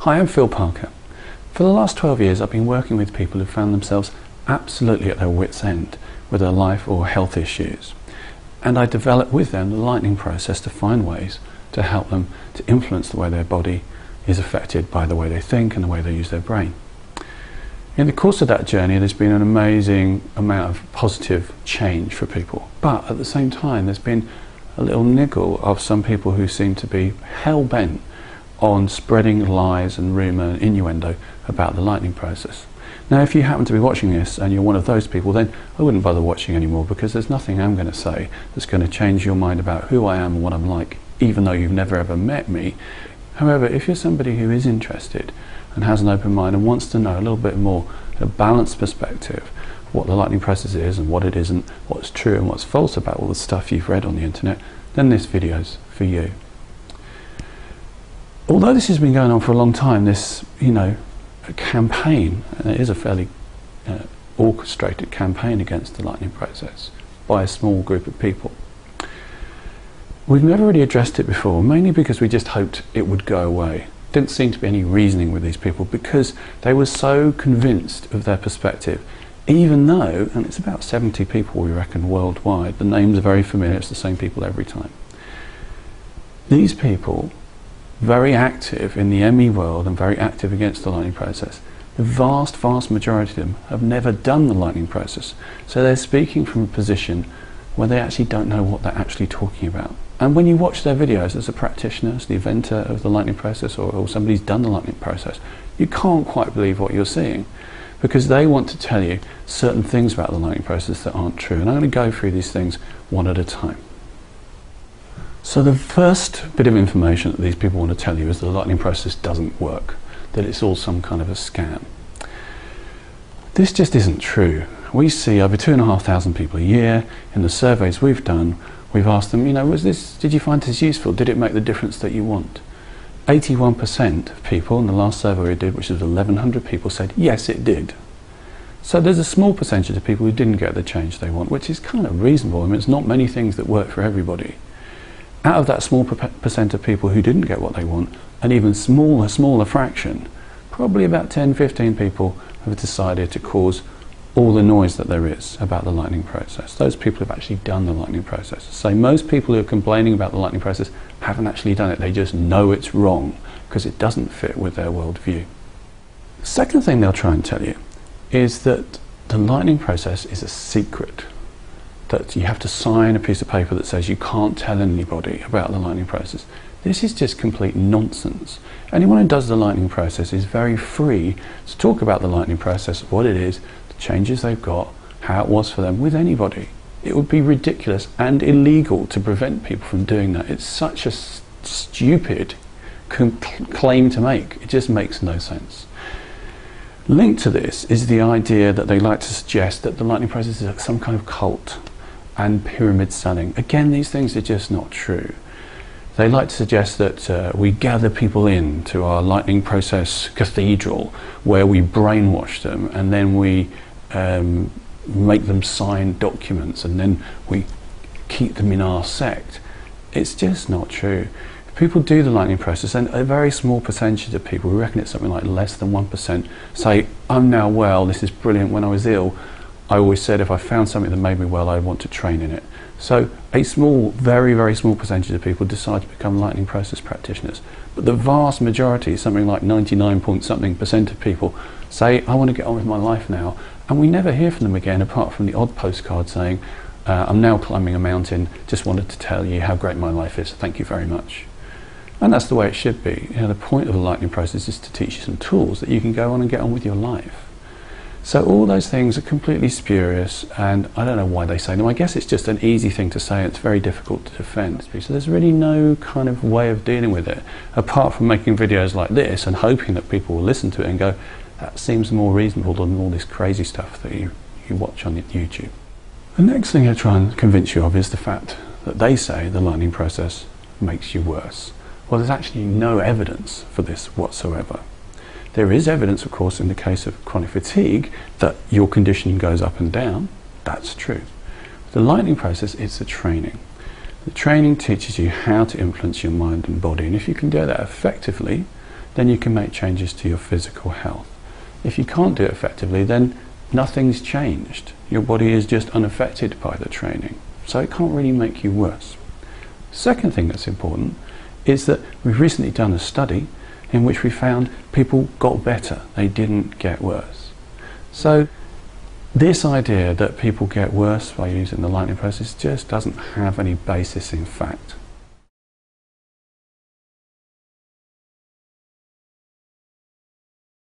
Hi, I'm Phil Parker. For the last 12 years I've been working with people who found themselves absolutely at their wits' end with their life or health issues. And I develop with them the lightning process to find ways to help them to influence the way their body is affected by the way they think and the way they use their brain. In the course of that journey there's been an amazing amount of positive change for people, but at the same time there's been a little niggle of some people who seem to be hell-bent on spreading lies and rumour and innuendo about the lightning process. Now if you happen to be watching this and you're one of those people, then I wouldn't bother watching anymore, because there's nothing I'm going to say that's going to change your mind about who I am and what I'm like, even though you've never ever met me. However, if you're somebody who is interested and has an open mind and wants to know a little bit more, a balanced perspective, what the lightning process is and what it isn't, what's true and what's false about all the stuff you've read on the internet, then this video's for you. Although this has been going on for a long time, this, campaign, and it is a fairly orchestrated campaign against the lightning process by a small group of people. We've never really addressed it before, mainly because we just hoped it would go away. Didn't seem to be any reasoning with these people because they were so convinced of their perspective, even though, and it's about 70 people we reckon worldwide, the names are very familiar, it's the same people every time. These people, very active in the ME world and very active against the lightning process, the vast majority of them have never done the lightning process, so they're speaking from a position where they actually don't know what they're actually talking about. And when you watch their videos as a practitioner, as the inventor of the lightning process, or somebody who's done the lightning process, you can't quite believe what you're seeing, because they want to tell you certain things about the lightning process that aren't true. And I'm going to go through these things one at a time. So the first bit of information that these people want to tell you is that the lightning process doesn't work, that it's all some kind of a scam. This just isn't true. We see over 2,500 people a year. In the surveys we've done, we've asked them, did you find this useful? Did it make the difference that you want? 81% of people in the last survey we did, which was 1,100 people, said yes, it did. So there's a small percentage of people who didn't get the change they want, which is kind of reasonable. I mean, it's not many things that work for everybody. Out of that small percent of people who didn't get what they want, an even smaller fraction, probably about 10-15 people, have decided to cause all the noise that there is about the lightning process. Those people have actually done the lightning process. So most people who are complaining about the lightning process haven't actually done it, they just know it's wrong because it doesn't fit with their worldview. The second thing they'll try and tell you is that the lightning process is a secret, that you have to sign a piece of paper that says you can't tell anybody about the lightning process. This is just complete nonsense. Anyone who does the lightning process is very free to talk about the lightning process, what it is, the changes they've got, how it was for them, with anybody. It would be ridiculous and illegal to prevent people from doing that. It's such a stupid claim to make. It just makes no sense. Linked to this is the idea that they like to suggest that the lightning process is some kind of cult and pyramid selling. Again, these things are just not true. They like to suggest that we gather people in to our lightning process cathedral where we brainwash them and then we make them sign documents and then we keep them in our sect. It's just not true. If people do the lightning process, and a very small percentage of people, we reckon it's something like less than 1%, say, I'm now well, this is brilliant. When I was ill, I always said if I found something that made me well, I'd want to train in it. So a small, very small percentage of people decide to become lightning process practitioners. But the vast majority, something like 99-point-something% of people, say, I want to get on with my life now. And we never hear from them again, apart from the odd postcard saying, I'm now climbing a mountain, just wanted to tell you how great my life is, thank you very much. And that's the way it should be. The point of the lightning process is to teach you some tools that you can go on and get on with your life. So all those things are completely spurious, and I don't know why they say them. I guess it's just an easy thing to say, it's very difficult to defend. So there's really no kind of way of dealing with it, apart from making videos like this and hoping that people will listen to it and go, that seems more reasonable than all this crazy stuff that you watch on YouTube. The next thing I try and convince you of is the fact that they say the lightning process makes you worse. Well, there's actually no evidence for this whatsoever. There is evidence, of course, in the case of chronic fatigue, that your conditioning goes up and down. That's true. The lightning process is the training. The training teaches you how to influence your mind and body, and if you can do that effectively, then you can make changes to your physical health. If you can't do it effectively, then nothing's changed. Your body is just unaffected by the training, so it can't really make you worse. Second thing that's important is that we've recently done a study in which we found people got better, they didn't get worse. So this idea that people get worse by using the lightning process just doesn't have any basis in fact.